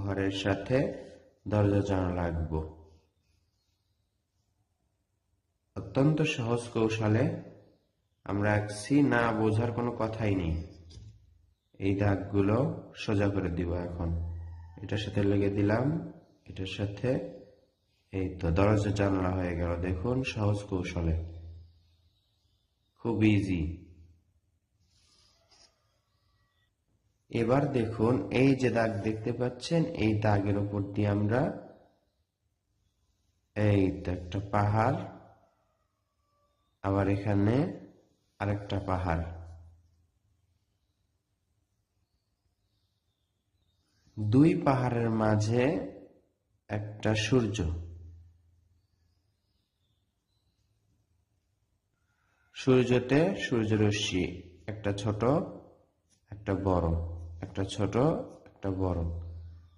ঘরের সাথে দরজা জানালা আঁকবো। অত্যন্ত সহজ কৌশলে আমরা আঁকছি, না বোঝার কোনো কথাই নেই। এই দাগগুলো সোজা করে দিব। এখন এটার সাথে লেগে দিলাম, এটার সাথে, এই তো দরজা জানালা হয়ে গেল। দেখুন, সহজ কৌশলে, খুব ইজি। এবার দেখুন, এই যে দাগ দেখতে পাচ্ছেন, এই দাগের উপর দিয়ে আমরা এই তো একটা পাহাড়, আবার এখানে আরেকটা পাহাড়, দুই পাহাড়ের মাঝে একটা সূর্য। সূর্যতে সূর্যরশ্মি, একটা ছোট একটা বড়, একটা ছোট একটা বড়।